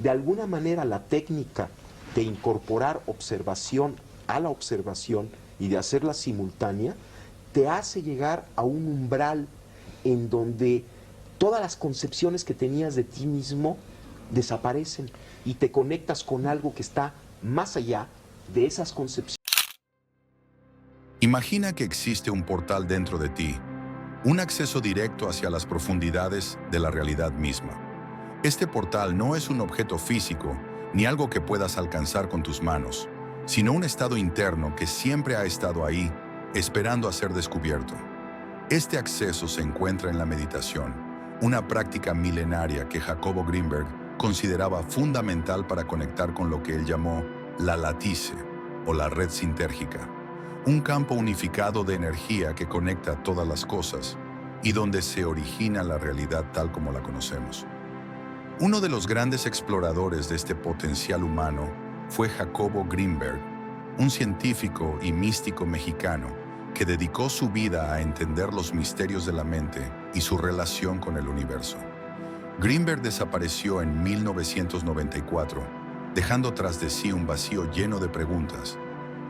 De alguna manera la técnica de incorporar observación a la observación y de hacerla simultánea te hace llegar a un umbral en donde todas las concepciones que tenías de ti mismo desaparecen y te conectas con algo que está más allá de esas concepciones. Imagina que existe un portal dentro de ti, un acceso directo hacia las profundidades de la realidad misma. Este portal no es un objeto físico ni algo que puedas alcanzar con tus manos, sino un estado interno que siempre ha estado ahí, esperando a ser descubierto. Este acceso se encuentra en la meditación, una práctica milenaria que Jacobo Greenberg consideraba fundamental para conectar con lo que él llamó la latice o la red sintérgica, un campo unificado de energía que conecta todas las cosas y donde se origina la realidad tal como la conocemos. Uno de los grandes exploradores de este potencial humano fue Jacobo Greenberg, un científico y místico mexicano que dedicó su vida a entender los misterios de la mente y su relación con el universo. Greenberg desapareció en 1994, dejando tras de sí un vacío lleno de preguntas,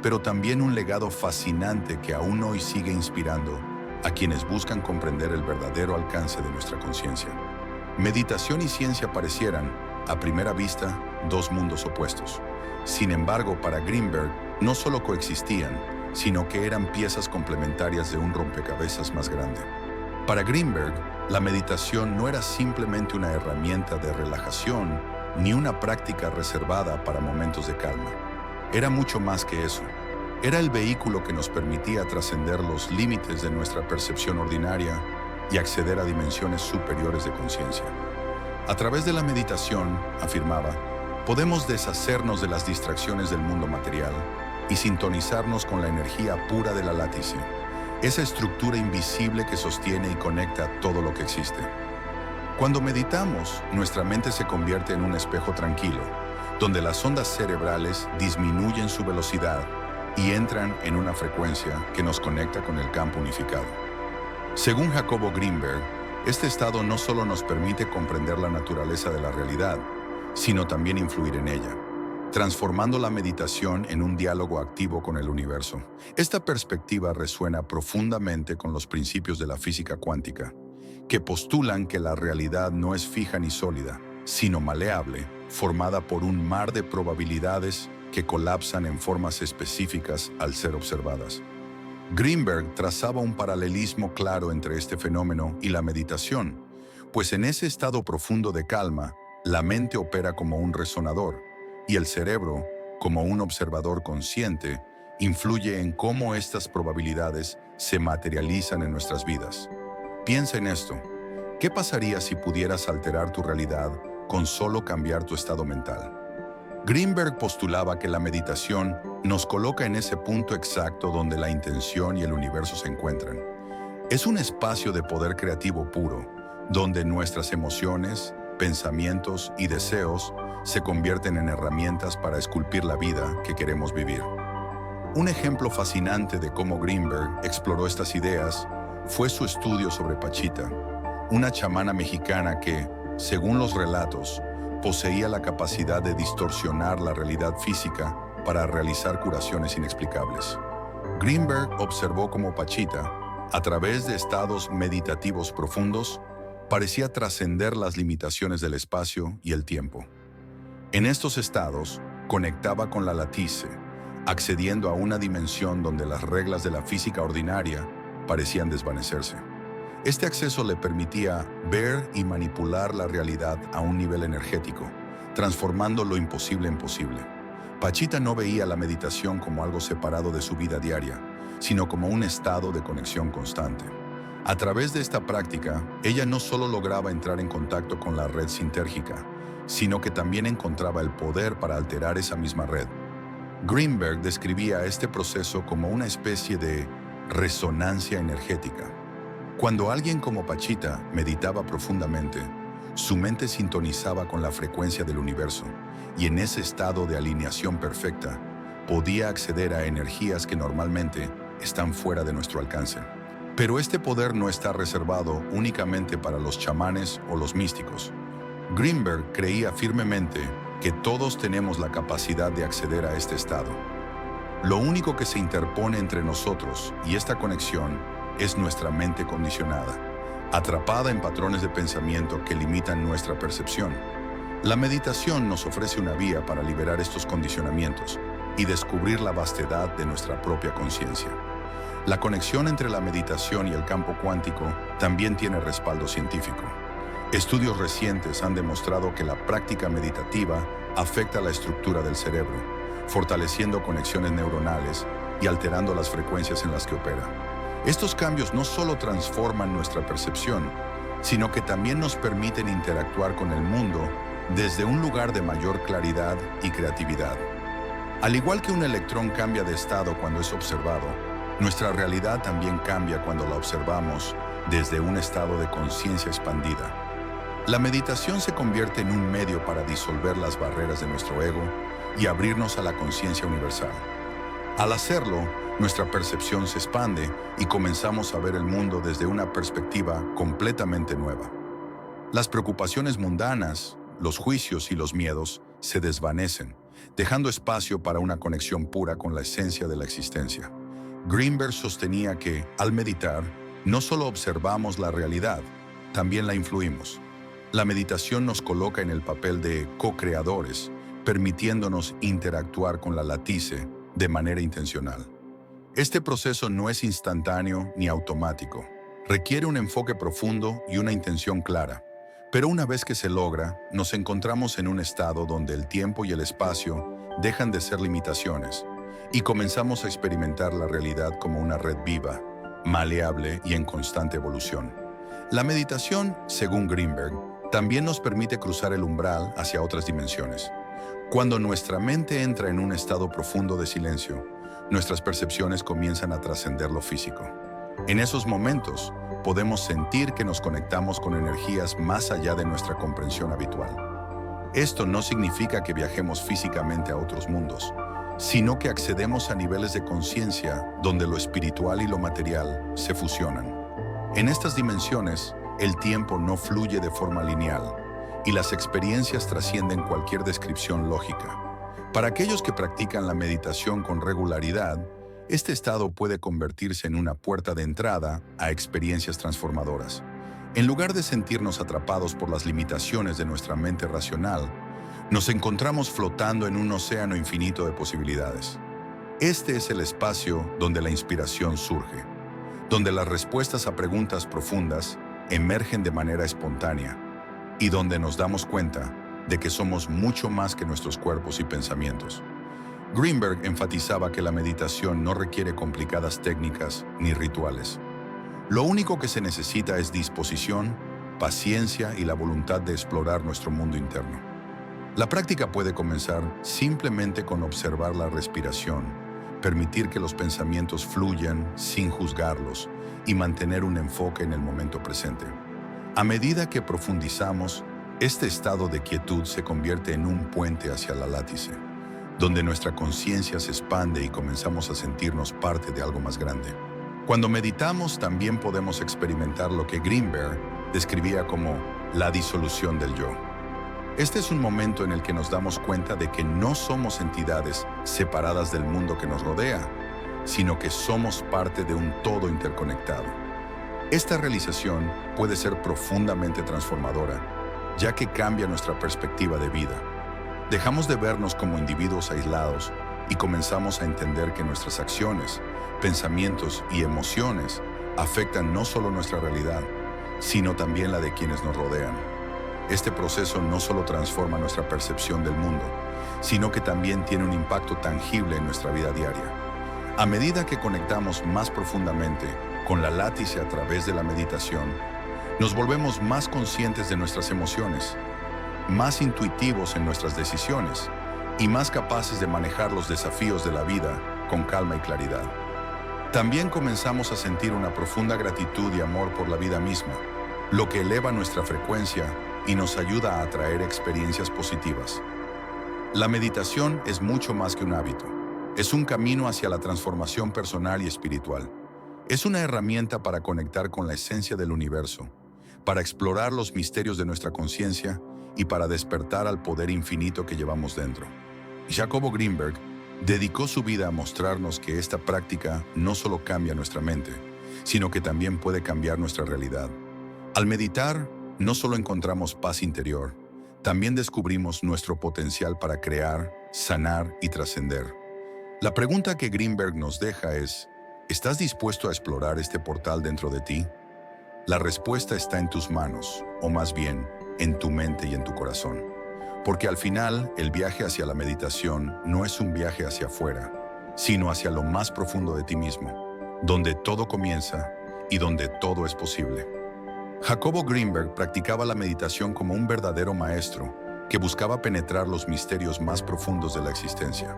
pero también un legado fascinante que aún hoy sigue inspirando a quienes buscan comprender el verdadero alcance de nuestra conciencia. Meditación y ciencia parecieran, a primera vista, dos mundos opuestos. Sin embargo, para Greenberg, no solo coexistían, sino que eran piezas complementarias de un rompecabezas más grande. Para Greenberg, la meditación no era simplemente una herramienta de relajación ni una práctica reservada para momentos de calma. Era mucho más que eso. Era el vehículo que nos permitía trascender los límites de nuestra percepción ordinaria y acceder a dimensiones superiores de conciencia. A través de la meditación, afirmaba, podemos deshacernos de las distracciones del mundo material y sintonizarnos con la energía pura de la latice, esa estructura invisible que sostiene y conecta todo lo que existe. Cuando meditamos, nuestra mente se convierte en un espejo tranquilo, donde las ondas cerebrales disminuyen su velocidad y entran en una frecuencia que nos conecta con el campo unificado. Según Jacobo Greenberg, este estado no solo nos permite comprender la naturaleza de la realidad, sino también influir en ella, transformando la meditación en un diálogo activo con el universo. Esta perspectiva resuena profundamente con los principios de la física cuántica, que postulan que la realidad no es fija ni sólida, sino maleable, formada por un mar de probabilidades que colapsan en formas específicas al ser observadas. Greenberg trazaba un paralelismo claro entre este fenómeno y la meditación, pues en ese estado profundo de calma, la mente opera como un resonador y el cerebro, como un observador consciente, influye en cómo estas probabilidades se materializan en nuestras vidas. Piensa en esto. ¿Qué pasaría si pudieras alterar tu realidad con solo cambiar tu estado mental? Greenberg postulaba que la meditación nos coloca en ese punto exacto donde la intención y el universo se encuentran. Es un espacio de poder creativo puro, donde nuestras emociones, pensamientos y deseos se convierten en herramientas para esculpir la vida que queremos vivir. Un ejemplo fascinante de cómo Greenberg exploró estas ideas fue su estudio sobre Pachita, una chamana mexicana que, según los relatos, poseía la capacidad de distorsionar la realidad física para realizar curaciones inexplicables. Greenberg observó cómo Pachita, a través de estados meditativos profundos, parecía trascender las limitaciones del espacio y el tiempo. En estos estados, conectaba con la latice, accediendo a una dimensión donde las reglas de la física ordinaria parecían desvanecerse. Este acceso le permitía ver y manipular la realidad a un nivel energético, transformando lo imposible en posible. Pachita no veía la meditación como algo separado de su vida diaria, sino como un estado de conexión constante. A través de esta práctica, ella no solo lograba entrar en contacto con la red sintérgica, sino que también encontraba el poder para alterar esa misma red. Greenberg describía este proceso como una especie de resonancia energética. Cuando alguien como Pachita meditaba profundamente, su mente sintonizaba con la frecuencia del universo y en ese estado de alineación perfecta podía acceder a energías que normalmente están fuera de nuestro alcance. Pero este poder no está reservado únicamente para los chamanes o los místicos. Greenberg creía firmemente que todos tenemos la capacidad de acceder a este estado. Lo único que se interpone entre nosotros y esta conexión es nuestra mente condicionada, atrapada en patrones de pensamiento que limitan nuestra percepción. La meditación nos ofrece una vía para liberar estos condicionamientos y descubrir la vastedad de nuestra propia conciencia. La conexión entre la meditación y el campo cuántico también tiene respaldo científico. Estudios recientes han demostrado que la práctica meditativa afecta la estructura del cerebro, fortaleciendo conexiones neuronales y alterando las frecuencias en las que opera. Estos cambios no solo transforman nuestra percepción, sino que también nos permiten interactuar con el mundo desde un lugar de mayor claridad y creatividad. Al igual que un electrón cambia de estado cuando es observado, nuestra realidad también cambia cuando la observamos desde un estado de conciencia expandida. La meditación se convierte en un medio para disolver las barreras de nuestro ego y abrirnos a la conciencia universal. Al hacerlo, nuestra percepción se expande y comenzamos a ver el mundo desde una perspectiva completamente nueva. Las preocupaciones mundanas, los juicios y los miedos se desvanecen, dejando espacio para una conexión pura con la esencia de la existencia. Greenberg sostenía que, al meditar, no solo observamos la realidad, también la influimos. La meditación nos coloca en el papel de co-creadores, permitiéndonos interactuar con la latice de manera intencional. Este proceso no es instantáneo ni automático. Requiere un enfoque profundo y una intención clara. Pero una vez que se logra, nos encontramos en un estado donde el tiempo y el espacio dejan de ser limitaciones y comenzamos a experimentar la realidad como una red viva, maleable y en constante evolución. La meditación, según Greenberg, también nos permite cruzar el umbral hacia otras dimensiones. Cuando nuestra mente entra en un estado profundo de silencio, nuestras percepciones comienzan a trascender lo físico. En esos momentos, podemos sentir que nos conectamos con energías más allá de nuestra comprensión habitual. Esto no significa que viajemos físicamente a otros mundos, sino que accedemos a niveles de conciencia donde lo espiritual y lo material se fusionan. En estas dimensiones, el tiempo no fluye de forma lineal y las experiencias trascienden cualquier descripción lógica. Para aquellos que practican la meditación con regularidad, este estado puede convertirse en una puerta de entrada a experiencias transformadoras. En lugar de sentirnos atrapados por las limitaciones de nuestra mente racional, nos encontramos flotando en un océano infinito de posibilidades. Este es el espacio donde la inspiración surge, donde las respuestas a preguntas profundas emergen de manera espontánea y donde nos damos cuenta de que somos mucho más que nuestros cuerpos y pensamientos. Greenberg enfatizaba que la meditación no requiere complicadas técnicas ni rituales. Lo único que se necesita es disposición, paciencia y la voluntad de explorar nuestro mundo interno. La práctica puede comenzar simplemente con observar la respiración, permitir que los pensamientos fluyan sin juzgarlos y mantener un enfoque en el momento presente. A medida que profundizamos, este estado de quietud se convierte en un puente hacia la látice, donde nuestra conciencia se expande y comenzamos a sentirnos parte de algo más grande. Cuando meditamos, también podemos experimentar lo que Greenberg describía como la disolución del yo. Este es un momento en el que nos damos cuenta de que no somos entidades separadas del mundo que nos rodea, sino que somos parte de un todo interconectado. Esta realización puede ser profundamente transformadora, ya que cambia nuestra perspectiva de vida. Dejamos de vernos como individuos aislados y comenzamos a entender que nuestras acciones, pensamientos y emociones afectan no solo nuestra realidad, sino también la de quienes nos rodean. Este proceso no solo transforma nuestra percepción del mundo, sino que también tiene un impacto tangible en nuestra vida diaria. A medida que conectamos más profundamente con la látice a través de la meditación, nos volvemos más conscientes de nuestras emociones, más intuitivos en nuestras decisiones y más capaces de manejar los desafíos de la vida con calma y claridad. También comenzamos a sentir una profunda gratitud y amor por la vida misma, lo que eleva nuestra frecuencia y nos ayuda a atraer experiencias positivas. La meditación es mucho más que un hábito. Es un camino hacia la transformación personal y espiritual. Es una herramienta para conectar con la esencia del universo, para explorar los misterios de nuestra conciencia y para despertar al poder infinito que llevamos dentro. Jacobo Greenberg dedicó su vida a mostrarnos que esta práctica no solo cambia nuestra mente, sino que también puede cambiar nuestra realidad. Al meditar, no solo encontramos paz interior, también descubrimos nuestro potencial para crear, sanar y trascender. La pregunta que Greenberg nos deja es, ¿estás dispuesto a explorar este portal dentro de ti? La respuesta está en tus manos, o más bien, en tu mente y en tu corazón. Porque al final, el viaje hacia la meditación no es un viaje hacia afuera, sino hacia lo más profundo de ti mismo, donde todo comienza y donde todo es posible. Jacobo Greenberg practicaba la meditación como un verdadero maestro que buscaba penetrar los misterios más profundos de la existencia.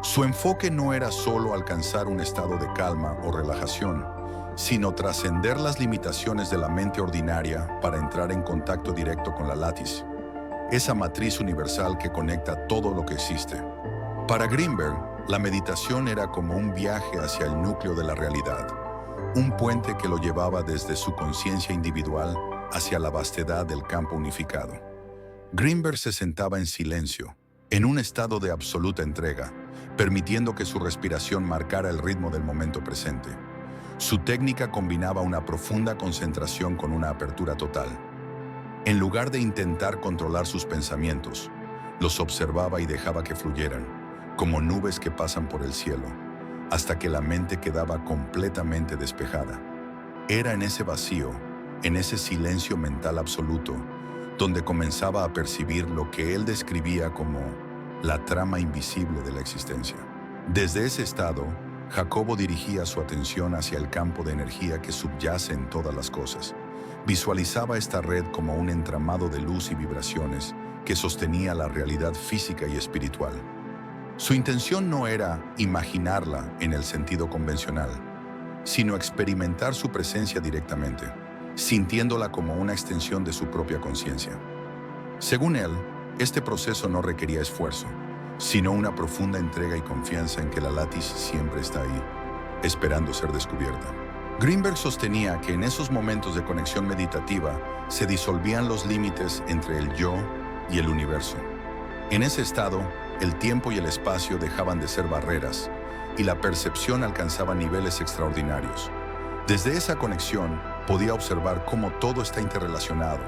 Su enfoque no era solo alcanzar un estado de calma o relajación, sino trascender las limitaciones de la mente ordinaria para entrar en contacto directo con la látiz, esa matriz universal que conecta todo lo que existe. Para Greenberg, la meditación era como un viaje hacia el núcleo de la realidad, un puente que lo llevaba desde su conciencia individual hacia la vastedad del campo unificado. Greenberg se sentaba en silencio, en un estado de absoluta entrega, permitiendo que su respiración marcara el ritmo del momento presente. Su técnica combinaba una profunda concentración con una apertura total. En lugar de intentar controlar sus pensamientos, los observaba y dejaba que fluyeran, como nubes que pasan por el cielo, hasta que la mente quedaba completamente despejada. Era en ese vacío, en ese silencio mental absoluto, donde comenzaba a percibir lo que él describía como la trama invisible de la existencia. Desde ese estado, Jacobo dirigía su atención hacia el campo de energía que subyace en todas las cosas. Visualizaba esta red como un entramado de luz y vibraciones que sostenía la realidad física y espiritual. Su intención no era imaginarla en el sentido convencional, sino experimentar su presencia directamente, sintiéndola como una extensión de su propia conciencia. Según él, este proceso no requería esfuerzo, sino una profunda entrega y confianza en que la látiz siempre está ahí, esperando ser descubierta. Greenberg sostenía que en esos momentos de conexión meditativa se disolvían los límites entre el yo y el universo. En ese estado, el tiempo y el espacio dejaban de ser barreras y la percepción alcanzaba niveles extraordinarios. Desde esa conexión podía observar cómo todo está interrelacionado,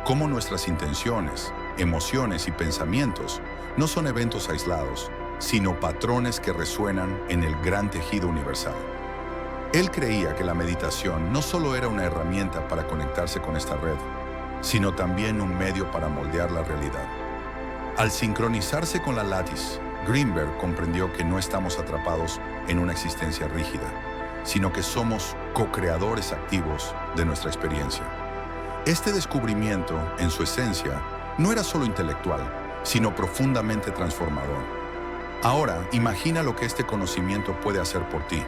cómo nuestras intenciones, emociones y pensamientos no son eventos aislados, sino patrones que resuenan en el gran tejido universal. Él creía que la meditación no solo era una herramienta para conectarse con esta red, sino también un medio para moldear la realidad. Al sincronizarse con la látiz, Greenberg comprendió que no estamos atrapados en una existencia rígida, sino que somos co-creadores activos de nuestra experiencia. Este descubrimiento, en su esencia, no era solo intelectual, sino profundamente transformador. Ahora, imagina lo que este conocimiento puede hacer por ti.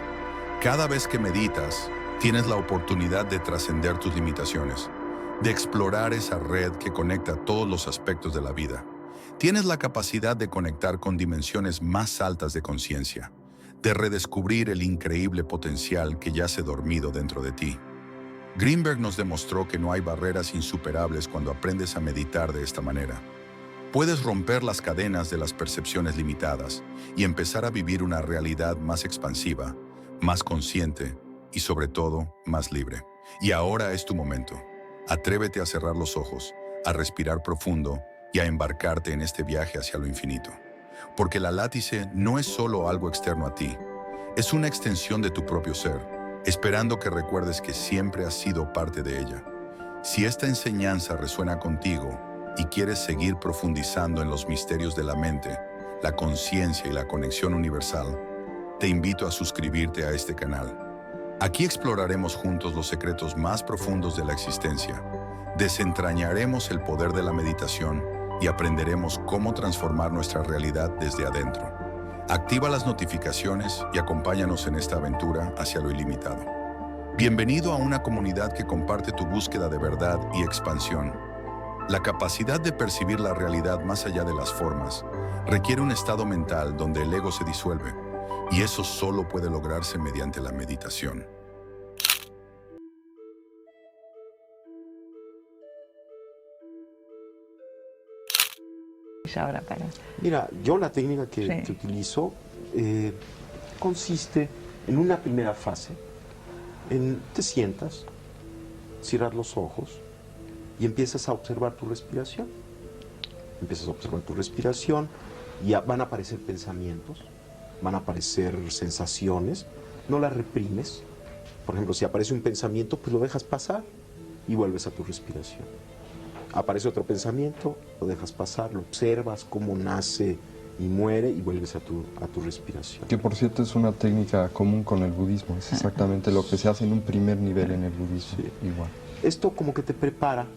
Cada vez que meditas, tienes la oportunidad de trascender tus limitaciones, de explorar esa red que conecta todos los aspectos de la vida. Tienes la capacidad de conectar con dimensiones más altas de conciencia, de redescubrir el increíble potencial que yace dormido dentro de ti. Greenberg nos demostró que no hay barreras insuperables cuando aprendes a meditar de esta manera. Puedes romper las cadenas de las percepciones limitadas y empezar a vivir una realidad más expansiva, más consciente y sobre todo más libre. Y ahora es tu momento. Atrévete a cerrar los ojos, a respirar profundo y a embarcarte en este viaje hacia lo infinito. Porque la látice no es solo algo externo a ti, es una extensión de tu propio ser, esperando que recuerdes que siempre has sido parte de ella. Si esta enseñanza resuena contigo y quieres seguir profundizando en los misterios de la mente, la conciencia y la conexión universal, te invito a suscribirte a este canal. Aquí exploraremos juntos los secretos más profundos de la existencia, desentrañaremos el poder de la meditación y aprenderemos cómo transformar nuestra realidad desde adentro. Activa las notificaciones y acompáñanos en esta aventura hacia lo ilimitado. Bienvenido a una comunidad que comparte tu búsqueda de verdad y expansión. La capacidad de percibir la realidad más allá de las formas requiere un estado mental donde el ego se disuelve, y eso solo puede lograrse mediante la meditación. ahora para...? Mira, yo la técnica que Sí. utilizo consiste en una primera fase, te sientas, cierras los ojos y empiezas a observar tu respiración. Empiezas a observar tu respiración y van a aparecer pensamientos, van a aparecer sensaciones, no las reprimes. Por ejemplo, si aparece un pensamiento, pues lo dejas pasar y vuelves a tu respiración. Aparece otro pensamiento, lo dejas pasar, lo observas cómo nace y muere y vuelves a tu respiración. Que por cierto es una técnica común con el budismo, es exactamente lo que se hace en un primer nivel en el budismo. Sí. Igual. Esto como que te prepara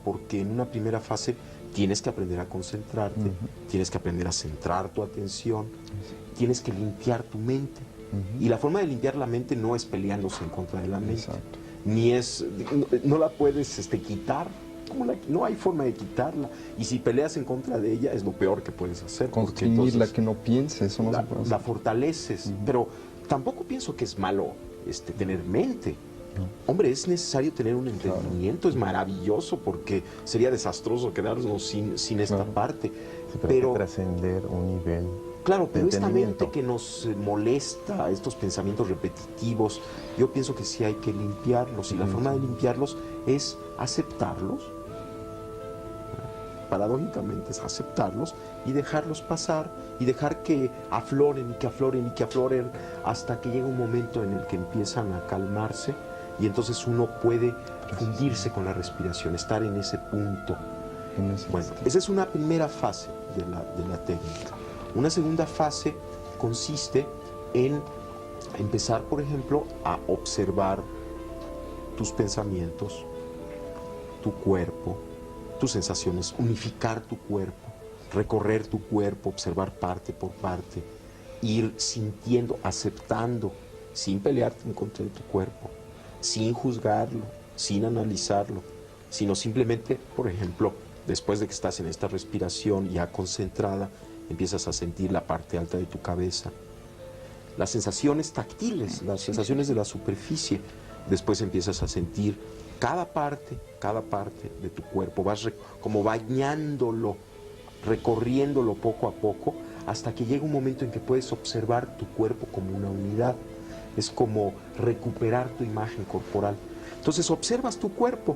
porque en una primera fase tienes que aprender a concentrarte, tienes que aprender a centrar tu atención, tienes que limpiar tu mente. Y la forma de limpiar la mente no es peleándose en contra de la mente. Exacto. Ni es, no la puedes quitar, no hay forma de quitarla. Y si peleas en contra de ella es lo peor que puedes hacer. Constreñirla, que no piense, eso no se puede hacer. La fortaleces, pero tampoco pienso que es malo tener mente. Hombre, es necesario tener un entendimiento, es maravilloso, porque sería desastroso quedarnos sin esta parte. Sí, pero hay que trascender un nivel. Claro, pero esta entendimiento. mente que nos molesta, estos pensamientos repetitivos, yo pienso que sí hay que limpiarlos, y la forma de limpiarlos es aceptarlos. Paradójicamente es aceptarlos y dejarlos pasar y dejar que afloren y que afloren y que afloren hasta que llega un momento en el que empiezan a calmarse y entonces uno puede fundirse con la respiración, estar en ese punto. Bueno, esa es una primera fase de la técnica. Una segunda fase consiste en empezar, por ejemplo, a observar tus pensamientos, tu cuerpo, tus sensaciones, unificar tu cuerpo, recorrer tu cuerpo, observar parte por parte, ir sintiendo, aceptando, sin pelearte en contra de tu cuerpo, sin juzgarlo, sin analizarlo, sino simplemente, por ejemplo, después de que estás en esta respiración ya concentrada, empiezas a sentir la parte alta de tu cabeza, las sensaciones táctiles, las sensaciones de la superficie. Después empiezas a sentir cada parte de tu cuerpo, vas como bañándolo, recorriéndolo poco a poco, hasta que llega un momento en que puedes observar tu cuerpo como una unidad. Es como recuperar tu imagen corporal. Entonces observas tu cuerpo,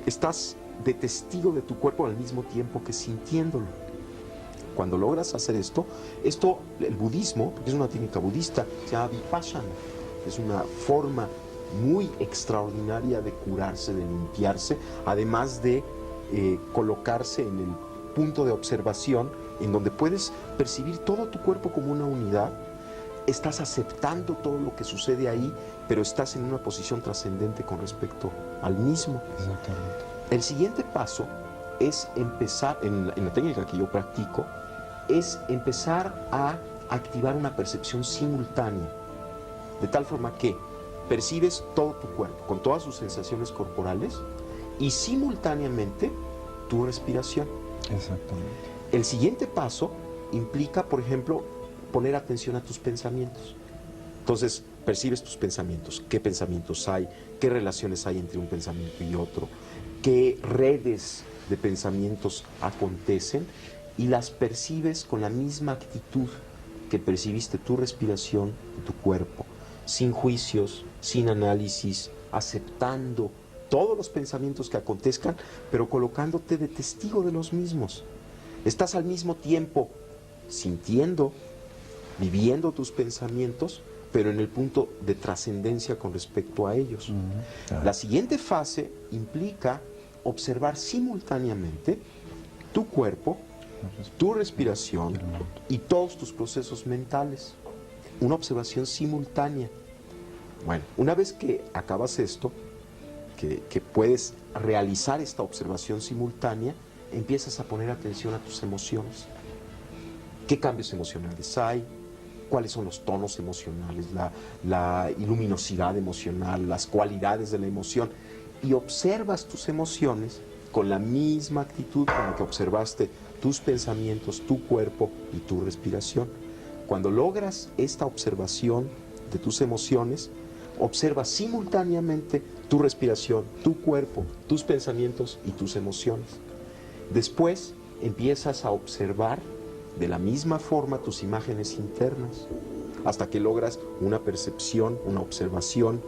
estás de testigo de tu cuerpo al mismo tiempo que sintiéndolo. Cuando logras hacer esto, el budismo, porque es una técnica budista, se llama vipassana, es una forma muy extraordinaria de curarse, de limpiarse, además de colocarse en el punto de observación en donde puedes percibir todo tu cuerpo como una unidad, estás aceptando todo lo que sucede ahí, pero estás en una posición trascendente con respecto al mismo. Exactamente. El siguiente paso es empezar, en la técnica que yo practico, es empezar a activar una percepción simultánea, de tal forma que percibes todo tu cuerpo, con todas sus sensaciones corporales, y simultáneamente tu respiración. Exactamente. El siguiente paso implica, por ejemplo, poner atención a tus pensamientos. Entonces, percibes tus pensamientos, qué pensamientos hay, qué relaciones hay entre un pensamiento y otro, qué redes de pensamientos acontecen, y las percibes con la misma actitud que percibiste tu respiración y tu cuerpo, sin juicios, sin análisis, aceptando todos los pensamientos que acontezcan, pero colocándote de testigo de los mismos. Estás al mismo tiempo sintiendo, viviendo tus pensamientos, pero en el punto de trascendencia con respecto a ellos. La siguiente fase implica observar simultáneamente tu cuerpo, tu respiración y todos tus procesos mentales. Una observación simultánea. Bueno, una vez que acabas esto, que puedes realizar esta observación simultánea, empiezas a poner atención a tus emociones. ¿Qué cambios emocionales hay? ¿Cuáles son los tonos emocionales, la luminosidad emocional, las cualidades de la emoción? Y observas tus emociones con la misma actitud con la que observaste tus pensamientos, tu cuerpo y tu respiración. Cuando logras esta observación de tus emociones, observas simultáneamente tu respiración, tu cuerpo, tus pensamientos y tus emociones. Después empiezas a observar de la misma forma tus imágenes internas, hasta que logras una percepción, una observación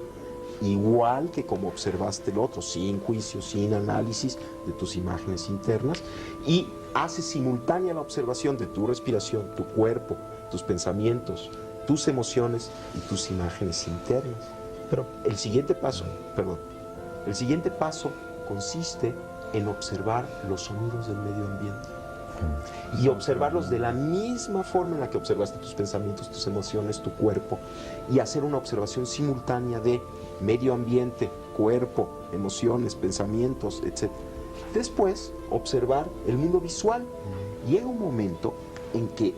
igual que como observaste el otro, sin juicio, sin análisis de tus imágenes internas, y haces simultánea la observación de tu respiración, tu cuerpo, tus pensamientos, tus emociones y tus imágenes internas. Pero el siguiente paso consiste en observar los sonidos del medio ambiente y observarlos de la misma forma en la que observaste tus pensamientos, tus emociones, tu cuerpo, y hacer una observación simultánea de medio ambiente, cuerpo, emociones, pensamientos, etc. Después, observar el mundo visual. Llega un momento en que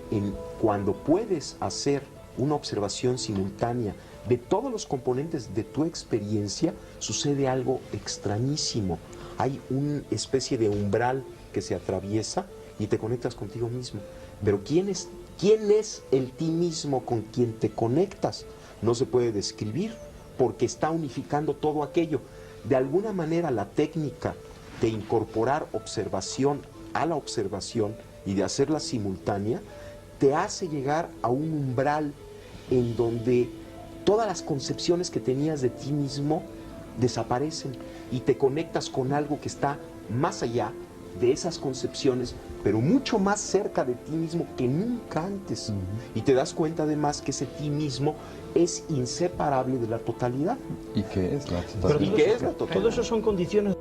cuando puedes hacer una observación simultánea de todos los componentes de tu experiencia, sucede algo extrañísimo. Hay una especie de umbral que se atraviesa y te conectas contigo mismo. Pero ¿quién es el ti mismo con quien te conectas? No se puede describir porque está unificando todo aquello. De alguna manera la técnica de incorporar observación a la observación y de hacerla simultánea te hace llegar a un umbral en donde todas las concepciones que tenías de ti mismo desaparecen y te conectas con algo que está más allá de esas concepciones, pero mucho más cerca de ti mismo que nunca antes. Y te das cuenta además que ese ti mismo es inseparable de la totalidad. ¿Y qué es la totalidad? ¿Y qué es la totalidad? Todo eso son condiciones